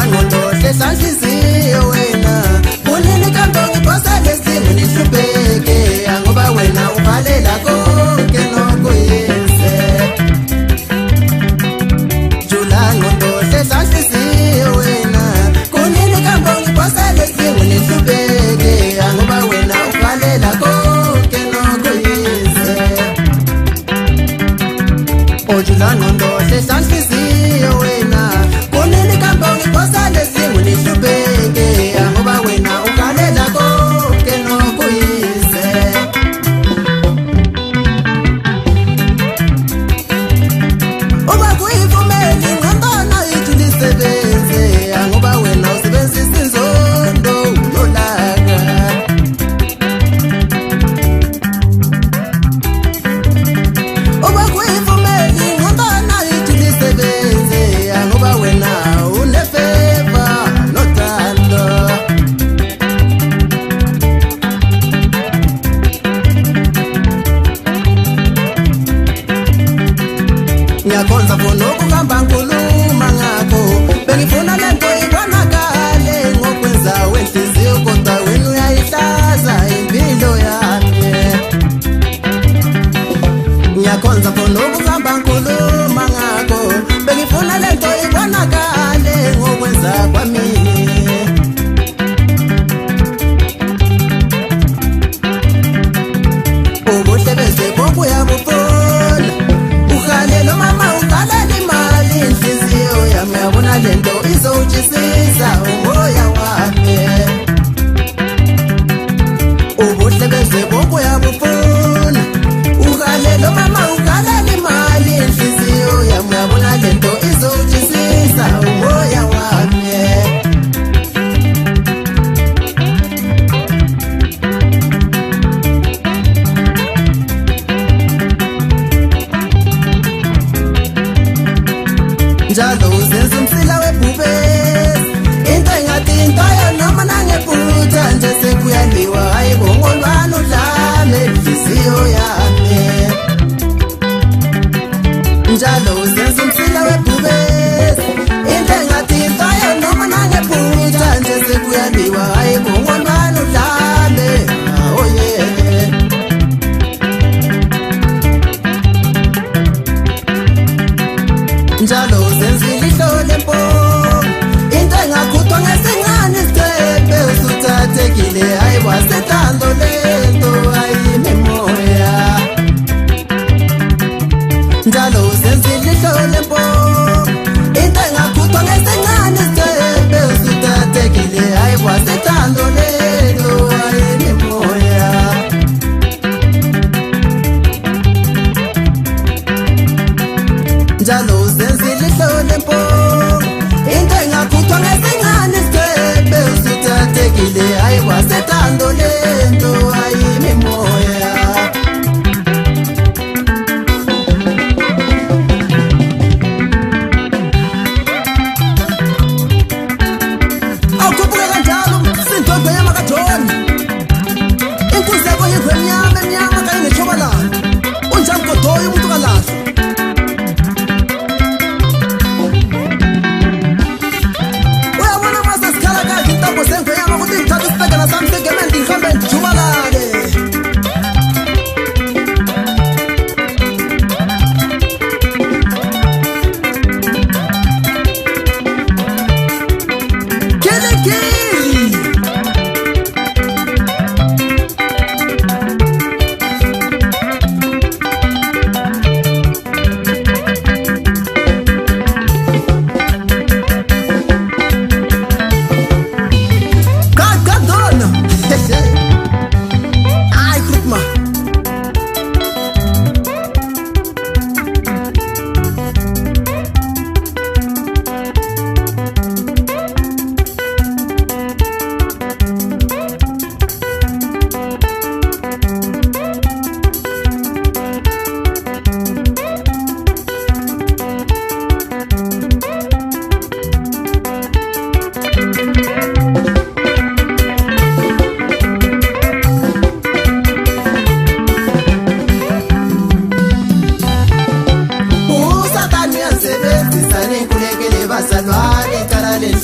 ngqondo hlanhliziyo wena unini kambe ngiphosele lesimo nihlupheke ngoba wena uvalela konke nokuyise jula ngqondo hlanhliziyo wena unini kambe ngiphosele lesimo nihlupheke ngoba wena uvalela konke nokuyise ojula ngqondo hlanhliziyo wena unini kambe ngiphosele lesimo nihlupheke ngoba wena uvalela konke nokuyise uba kuyivumeli ngqondona ithi lisebenze ngoba wena usebenzisa inzondo ulolaka uba kuyivumeli ngqondona ithi lisebenze ngoba wena unefeva nothando ngiyakhonza khona ukuhamba ngikhuluma ngakho bengifuna lento ibonakale ngokwenza wenhliziyo kodwa wena uyayihlaza impilo yami ngiyakhonza khona ukuhamba ngikhuluma ngakho bengifuna lento ibonakale ngokwenza kwami ubuhle beze bokuyabufuna uhalelo mama uhalele imali inhliziyo yami yabona lento izowujisisa umoya wami ubuhle beze bokuyabufuna uhalelo mama uhalele imali inhliziyo yami yabona lento izowujisisa umoya wami njalo uzenza umsila webhubesi into engathi intoyo noma nangephutha nje sekuyaliwa hayi bongolwana udlame inhliziyo yami njalo uzenza umsila webhubesi into engathi intoyo noma nangephutha nje sekuyaliwa hayi bongolwana udlame oh yeah njalo uzenzile ihlole mpo into engakhuthwa ngesingane isicephe usuthathekile hayi wasethando lento ayimimoya njalo uzenzile ihlole mpo into engakhuthwa ngesingane isicephe usuthathekile hayi wasethando lento ayimimoya njalo uzenzile ihlole mpo into engakhuthwa ngesingane isicephe usuthathekile hayi wasethando lento ayimimoya awukhuphuke kanjalo sindodwa yamakajoni inkunzi yabo yikho emnyama emnyama kanye netshobalala unjani godoya umuntu kalahlwa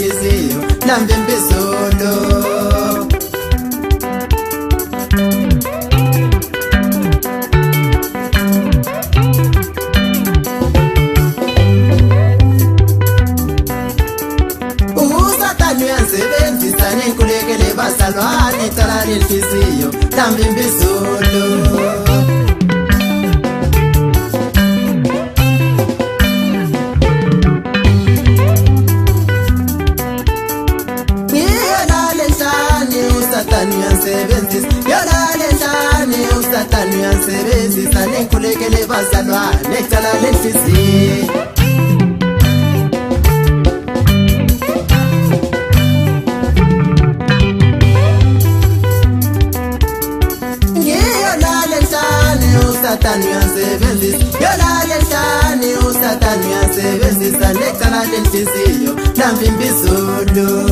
lenhliziyo nambimbizolo. Usathane uyasebenzisa nenkulekele bazalwane icala lenhliziyo nambimbizolo. Usathane uyasebenzisa nenkulekele bazalwane icala lenhliziyo. Usathane uyasebenzisa necala lenhliziyo nambimbizolo.